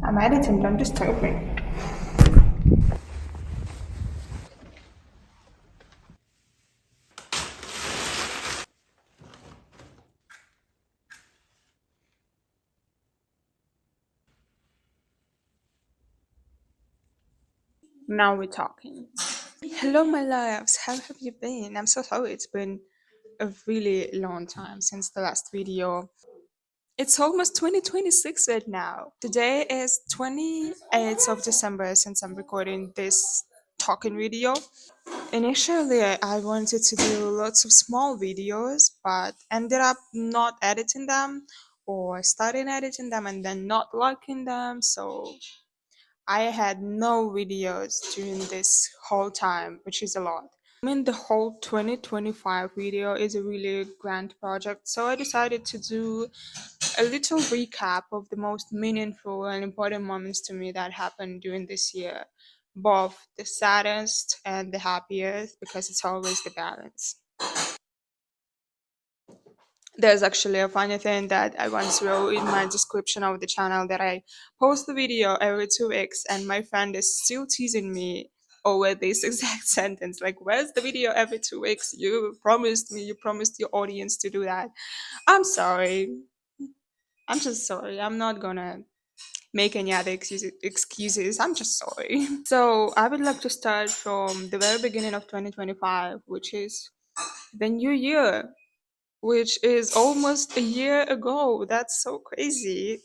I'm editing, don't disturb me. Now we're talking. Hello, my loves. How have you been? I'm so sorry. It's been a really long time since the last video. It's almost 2026 right now. Today is 28th of December since I'm recording this talking video. Initially, I wanted to do lots of small videos, but ended up not editing them or starting editing them and then not liking them. So I had no videos during this whole time, which is a lot. I mean, the whole 2025 video is a really grand project, so I decided to do a little recap of the most meaningful and important moments to me that happened during this year, both the saddest and the happiest, because it's always the balance. There's actually a funny thing that I once wrote in my description of the channel that I post the video every 2 weeks, and my friend is still teasing me over this exact sentence. Like, where's the video every 2 weeks? You promised your audience to do that. I'm sorry. I'm just sorry. I'm not gonna make any other excuses. I'm just sorry. So, I would like to start from the very beginning of 2025, which is the new year, which is almost a year ago. That's so crazy.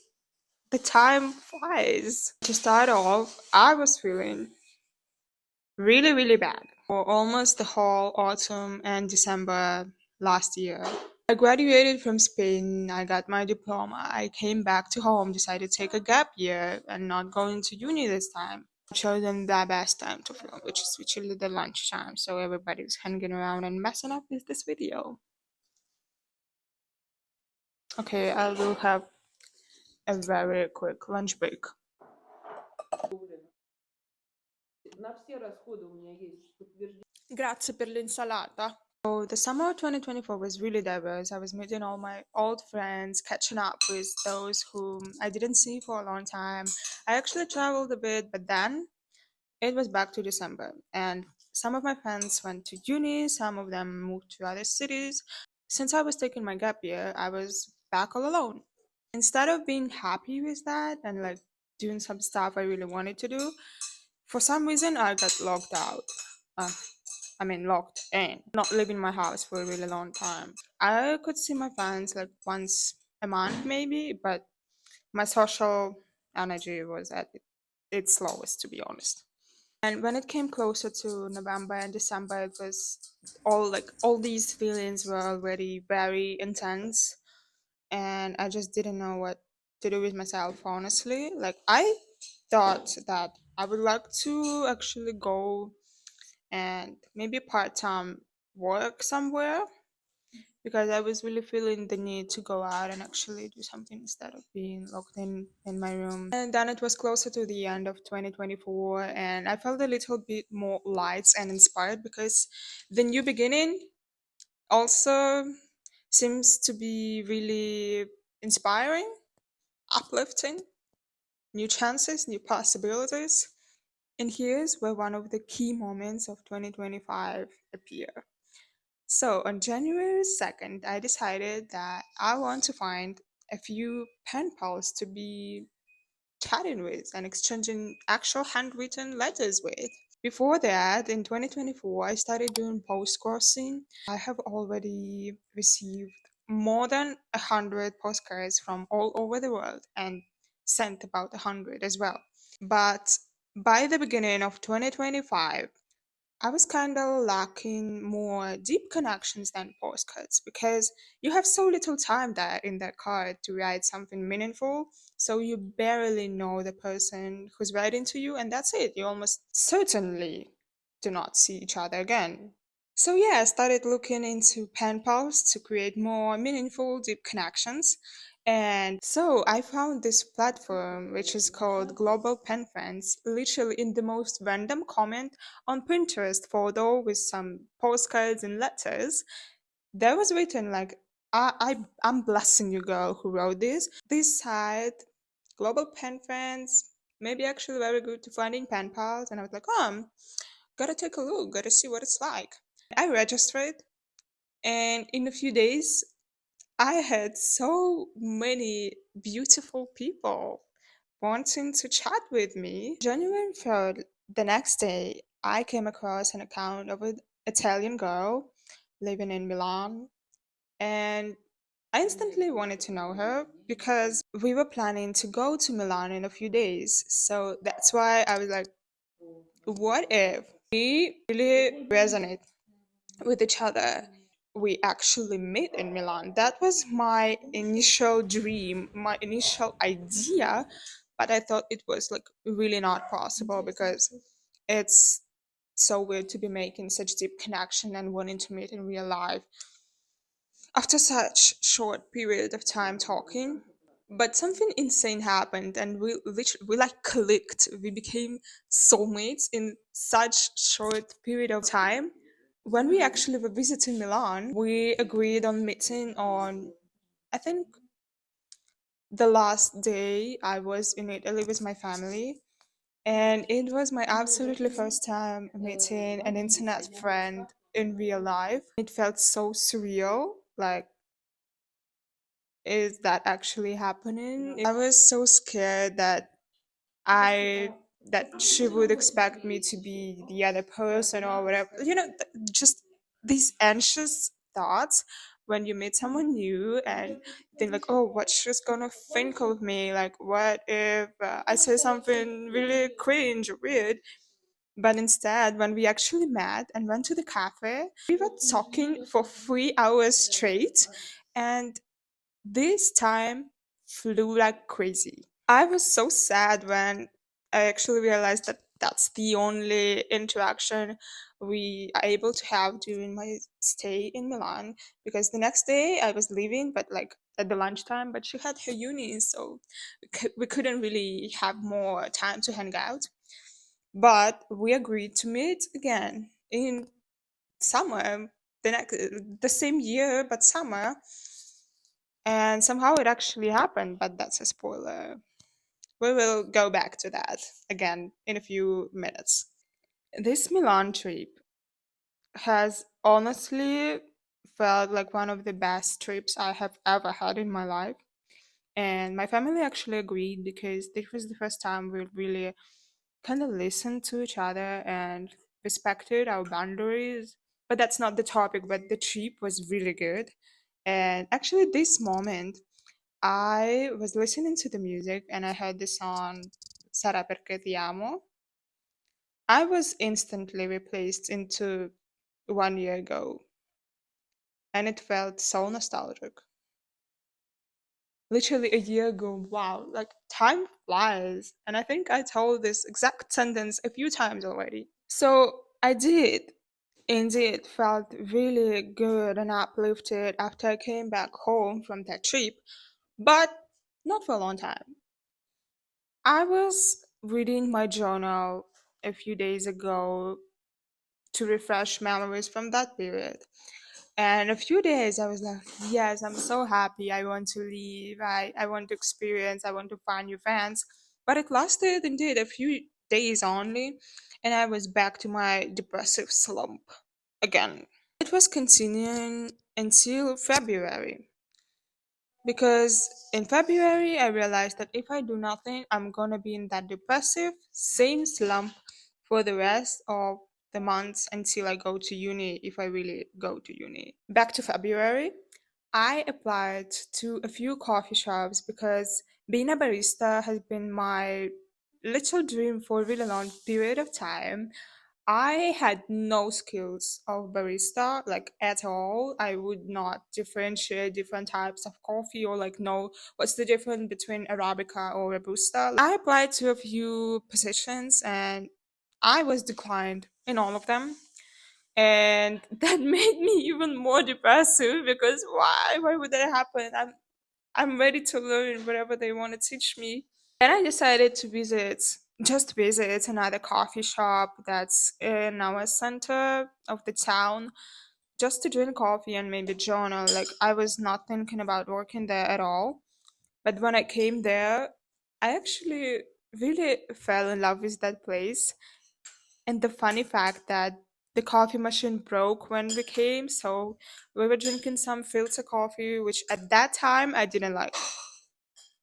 The time flies. To start off, I was feeling really, really bad for almost the whole autumn and December last year. I graduated from Spain, I got my diploma, I came back to home, decided to take a gap year and not going to uni this time. I chosen the best time to film, which is literally the lunch time, so everybody's hanging around and messing up with this video. Okay, I will have a very quick lunch break. Grazie per l'insalata. So the summer of 2024 was really diverse. I was meeting all my old friends, catching up with those whom I didn't see for a long time. I actually traveled a bit, but then it was back to December, and some of my friends went to uni, some of them moved to other cities. Since I was taking my gap year, I was back all alone. Instead of being happy with that and like doing some stuff I really wanted to do, for some reason I got locked out. Uh, locked in, not leaving my house for a really long time. I could see my friends like once a month maybe, but my social energy was at its lowest, to be honest. And when it came closer to November and December, it was all these feelings were already very intense, and I just didn't know what to do with myself, honestly. Like, I thought that I would like to actually go and maybe part-time work somewhere, because I was really feeling the need to go out and actually do something instead of being locked in my room. And then it was closer to the end of 2024, and I felt a little bit more light and inspired, because the new beginning also seems to be really inspiring, uplifting, new chances, new possibilities. And here's where one of the key moments of 2025 appear. So on January 2nd, I decided that I want to find a few pen pals to be chatting with and exchanging actual handwritten letters with. Before that, in 2024, I started doing postcrossing. I have already received more than 100 postcards from all over the world and sent about 100 as well. But by the beginning of 2025, I was kind of lacking more deep connections than postcards, because you have so little time there in that card to write something meaningful. So you barely know the person who's writing to you, and that's it. You almost certainly do not see each other again. So yeah, I started looking into pen pals to create more meaningful, deep connections. And so I found this platform which is called Global Pen Friends, literally in the most random comment on Pinterest photo with some postcards and letters. There was written like, I'm blessing you, girl who wrote this. This site global pen friends, maybe actually very good to finding pen pals. And I was like, gotta take a look, gotta see what it's like. I registered, and in a few days, I had so many beautiful people wanting to chat with me. January 3rd, the next day, I came across an account of an Italian girl living in Milan, and I instantly wanted to know her because we were planning to go to Milan in a few days. So that's why I was like, what if we really resonate with each other? We actually met in Milan. That was my initial dream, my initial idea, but I thought it was like really not possible because it's so weird to be making such deep connection and wanting to meet in real life after such short period of time talking. But something insane happened, and we like clicked. We became soulmates in such short period of time. When we actually were visiting Milan, we agreed on meeting on, I think, the last day I was in Italy with my family. And it was my absolutely first time meeting an internet friend in real life. It felt so surreal. Like, is that actually happening? I was so scared I that she would expect me to be the other person or whatever. Just these anxious thoughts when you meet someone new and think like, oh, what's she's gonna think of me? Like, what if I say something really cringe or weird? But instead, when we actually met and went to the cafe, we were talking for 3 hours straight, and this time flew like crazy. I was so sad when I actually realized that that's the only interaction we are able to have during my stay in Milan, because the next day I was leaving, but like at the lunchtime, but she had her uni, so we couldn't really have more time to hang out. But we agreed to meet again in summer, the same year, but summer. And somehow it actually happened, but that's a spoiler. We will go back to that again in a few minutes. This Milan trip has honestly felt like one of the best trips I have ever had in my life. And my family actually agreed because this was the first time we really kind of listened to each other and respected our boundaries. But that's not the topic, but the trip was really good. And actually, this moment, I was listening to the music and I heard the song Sarà perché ti amo. I was instantly replaced into 1 year ago, and it felt so nostalgic. Literally a year ago, wow, like time flies. And I think I told this exact sentence a few times already. So I did indeed felt really good and uplifted after I came back home from that trip, but not for a long time. I was reading my journal a few days ago to refresh memories from that period. And a few days I was like, yes, I'm so happy. I want to leave. I want to experience. I want to find new friends. But it lasted indeed a few days only. And I was back to my depressive slump again. It was continuing until February. Because in February, I realized that if I do nothing, I'm gonna be in that depressive, same slump for the rest of the months until I go to uni, if I really go to uni. Back to February, I applied to a few coffee shops because being a barista has been my little dream for a really long period of time. I had no skills of barista, like at all. I would not differentiate different types of coffee or like know what's the difference between Arabica or Robusta. I applied to a few positions and I was declined in all of them. And that made me even more depressive because why? Why would that happen? I'm ready to learn whatever they want to teach me. Then I decided to just visit another coffee shop that's in our center of the town, just to drink coffee and maybe journal. Like, I was not thinking about working there at all. But when I came there, I actually really fell in love with that place. And the funny fact that the coffee machine broke when we came, so we were drinking some filter coffee, which at that time I didn't like.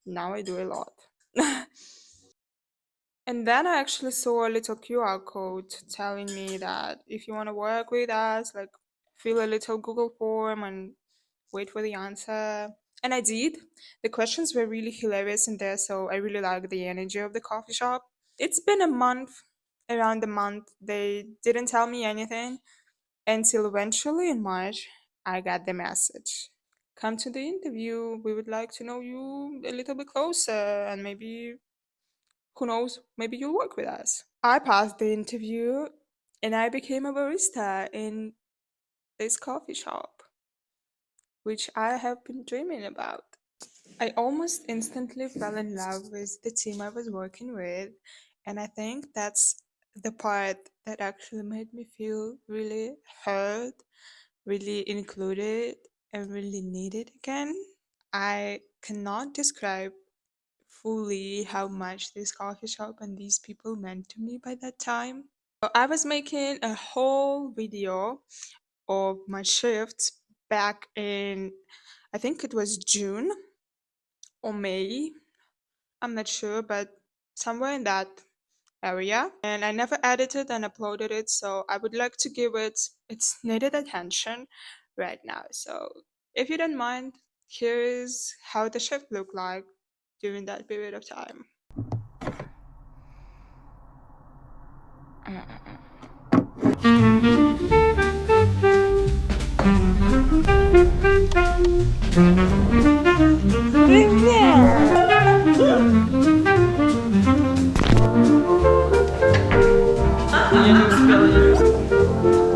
Now I do a lot. And then I actually saw a little QR code telling me that if you want to work with us, like fill a little Google form and wait for the answer. And I did. The questions were really hilarious in there, so I really like the energy of the coffee shop. It's been a month, around a month. They didn't tell me anything until eventually in March, I got the message. Come to the interview. We would like to know you a little bit closer, and maybe, who knows, maybe you'll work with us. I passed the interview and I became a barista in this coffee shop, which I have been dreaming about. I almost instantly fell in love with the team I was working with, and I think that's the part that actually made me feel really heard, really included, and really needed again. I cannot describe fully how much this coffee shop and these people meant to me by that time. So I was making a whole video of my shifts back in, I think it was June or May. I'm not sure, but somewhere in that area. And I never edited and uploaded it, so I would like to give it its needed attention right now. So if you don't mind, here is how the shift looked like during that period of time. Я не успела.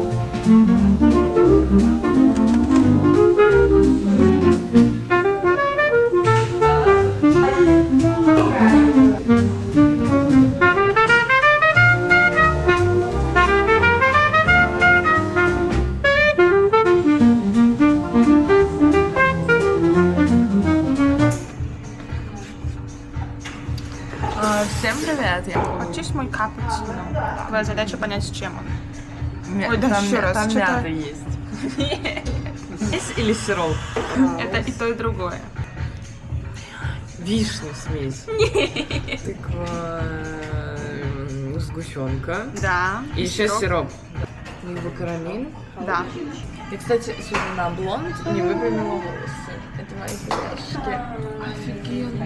Всем привет! Вот честь мой капучино. Твоя задача понять, с чем он. Ой, да Там, еще раз, там что-то- мята есть. Есть или сироп? Это и то, и другое. Вишня смесь. Тыква, сгущенка. Да. И еще сироп. Либо карамель. Да. И, кстати, сегодня на блонд не выпрямила волосы. Это мои кудряшки. Офигенно.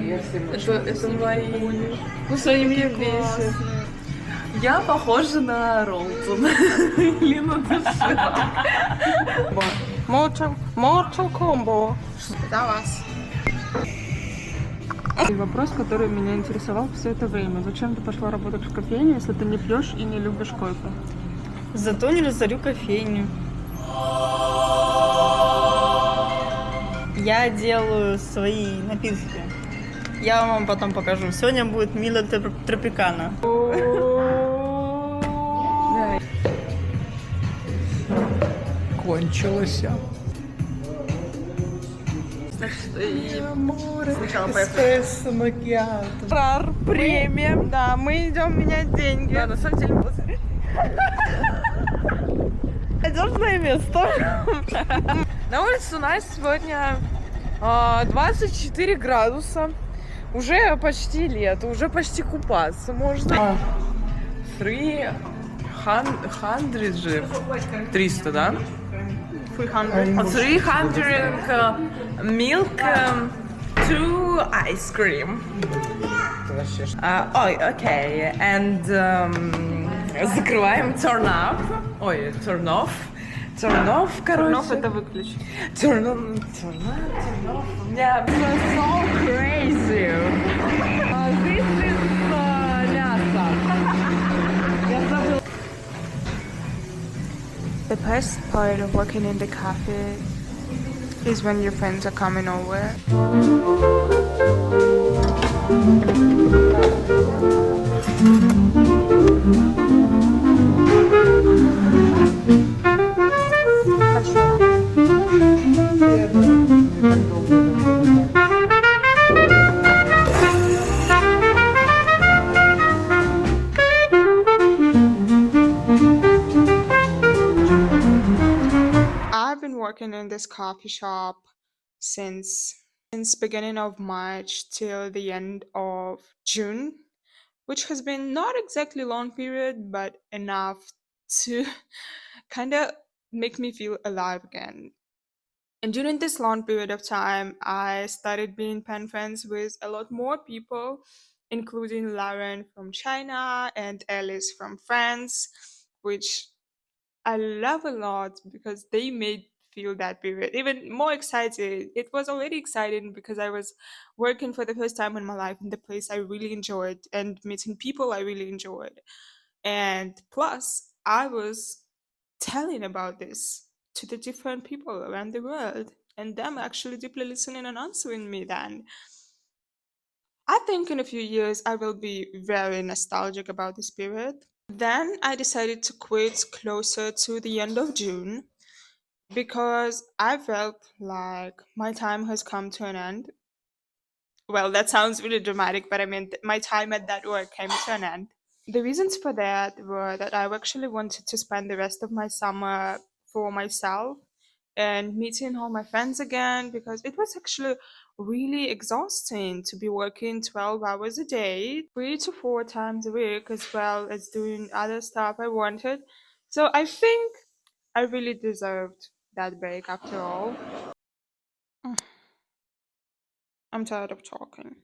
Это мои. Ну что они меня бесят. Я похожа на Ролтон. Или на Доширак. Mortal Combo. Это вас. И вопрос, который меня интересовал все это время. Зачем ты пошла работать в кофейне, если ты не пьешь и не любишь кофе? Зато не разорю кофейню. Я делаю свои напитки. Я вам потом покажу. Сегодня будет Мила Тропикана. Кончилось. Сначала поехали. Рар, премия. Да, мы идем менять деньги. Да, на самом деле, Надежное место. на улице у нас сегодня 24 градуса. Уже почти лето, уже почти купаться можно. 300 же. 300, да? 300 milk, 2 ice cream. Ой, окей. And закрываем turn up. Ой, turn off. Turn off, короче. Нов это выключить. Turn on, turn on, turn off. У меня so crazy. This is мясо. Я забыла. The best part of working in the cafe is when your friends are coming over. working in this coffee shop since beginning of March till the end of June, which has been not exactly long period, but enough to kind of make me feel alive again. And during this long period of time, I started being pen friends with a lot more people, including Lauren from China and Alice from France, which I love a lot because they made feel that period even more excited. It was already exciting because I was working for the first time in my life in the place I really enjoyed and meeting people I really enjoyed. And plus, I was telling about this to the different people around the world and them actually deeply listening and answering me then. I think in a few years I will be very nostalgic about this period. Then I decided to quit closer to the end of June because I felt like my time has come to an end. Well, that sounds really dramatic, but I mean, my time at that work came to an end. The reasons for that were that I actually wanted to spend the rest of my summer for myself and meeting all my friends again because it was actually really exhausting to be working 12 hours a day, 3 to 4 times a week, as well as doing other stuff I wanted. So I think I really deserved that break after all. I'm tired of talking.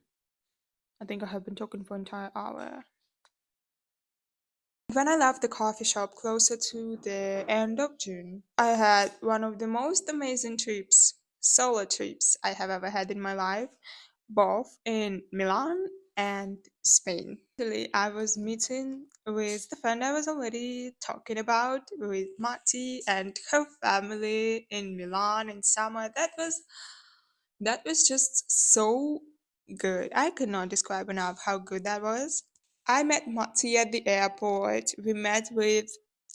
I think I have been talking for an entire hour. When I left the coffee shop closer to the end of June, I had one of the most amazing trips, solo trips I have ever had in my life, both in Milan and Spain. Actually, I was meeting with the friend I was already talking about, with Mati and her family in Milan in summer. That was just so good. I could not describe enough how good that was. I met Mati at the airport. We met with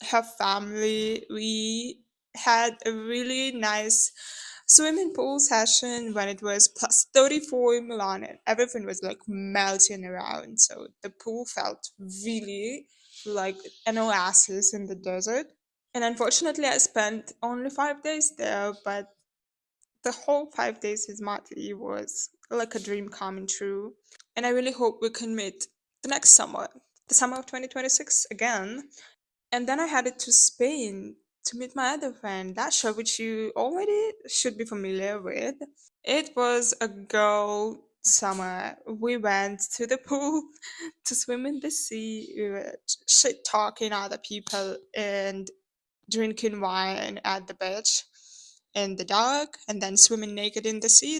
her family. We had a really nice swimming pool session when it was plus 34 in Milan and everything was like melting around. So the pool felt really like an oasis in the desert. And unfortunately, I spent only 5 days there, but the whole 5 days with Mati was like a dream coming true. And I really hope we can meet the next summer, the summer of 2026 again. And then I headed to Spain to meet my other friend, Dasha, which you already should be familiar with. It was a girl summer. We went to the pool to swim in the sea. We were shit talking other people and drinking wine at the beach in the dark and then swimming naked in the sea.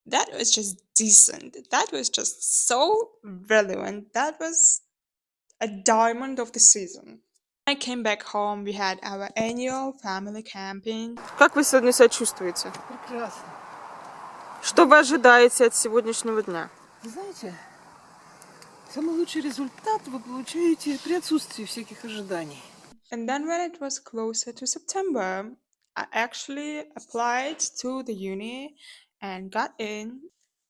That was just decent. That was just so relevant. That was a diamond of the season. I came back home. We had our annual family camping. Как вы сегодня себя чувствуете? Прекрасно. Что вы ожидаете от сегодняшнего дня? Знаете, самый лучший результат вы получаете при отсутствии всяких ожиданий. And then when it was closer to September, I actually applied to the uni and got in.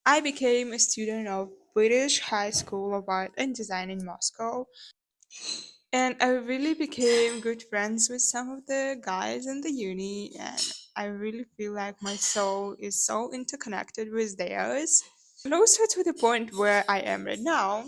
I became a student of British High School of Art and Design in Moscow. And I really became good friends with some of the guys in the uni, and I really feel like my soul is so interconnected with theirs. Closer to the point where I am right now,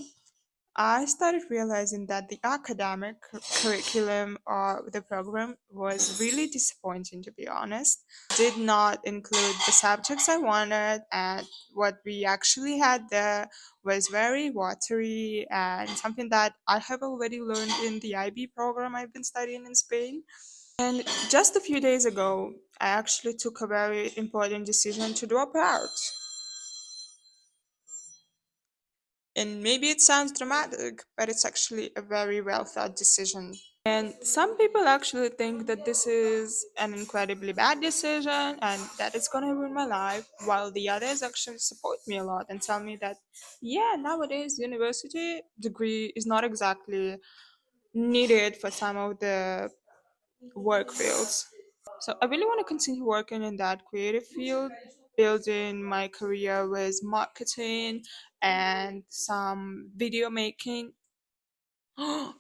I started realizing that the academic curriculum or the program was really disappointing, to be honest. Did not include the subjects I wanted, and what we actually had there was very watery and something that I have already learned in the IB program I've been studying in Spain. And just a few days ago, I actually took a very important decision to drop out. And maybe it sounds dramatic, but it's actually a very well thought decision. And some people actually think that this is an incredibly bad decision and that it's gonna ruin my life, while the others actually support me a lot and tell me that, yeah, nowadays university degree is not exactly needed for some of the work fields. So I really want to continue working in that creative field, building my career with marketing and some video making.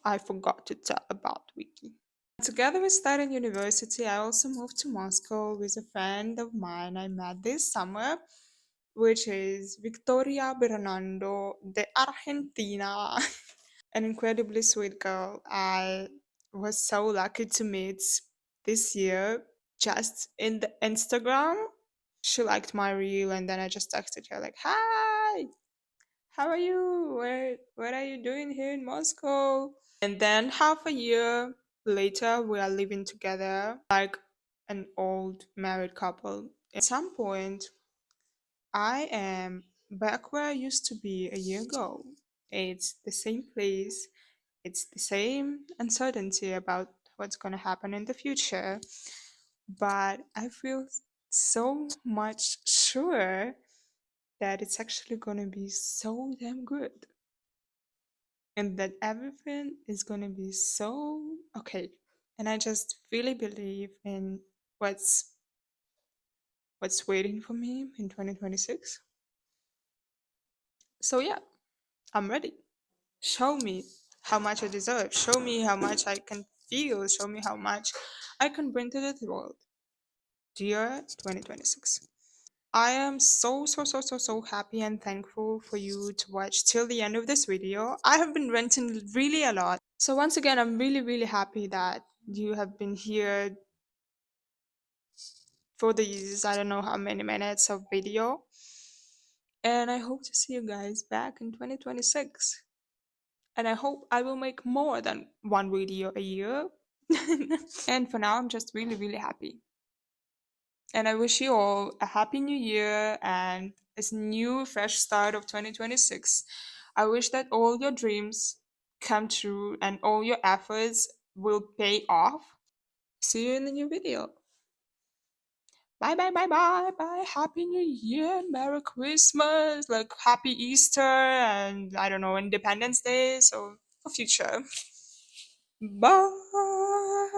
I forgot to tell about Wiki. Together with starting university, I also moved to Moscow with a friend of mine I met this summer, which is Victoria Bernardo de Argentina. An incredibly sweet girl I was so lucky to meet this year just in the Instagram. She liked my reel and then I just texted her like, "Hi, how are you? What are you doing here in Moscow?" And then half a year later we are living together like an old married couple. At some point I am back where I used to be a year ago. It's the same place, it's the same uncertainty about what's going to happen in the future, but I feel so much sure that it's actually going to be so damn good and that everything is going to be so okay. And I just really believe in what's what's waiting for me in 2026. So yeah, I'm ready. Show me how much I deserve. Show me how much I can feel. Show me how much I can bring to the world. Dear 2026. I am so happy and thankful for you to watch till the end of this video. I have been ranting really a lot. So once again, I'm really happy that you have been here for these I don't know how many minutes of video. And I hope to see you guys back in 2026. And I hope I will make more than one video a year. And for now, I'm just really happy. And I wish you all a happy new year and a new, fresh start of 2026. I wish that all your dreams come true and all your efforts will pay off. See you in the new video. Bye. Happy New Year, Merry Christmas, like Happy Easter, and I don't know, Independence Day, so for future. Bye.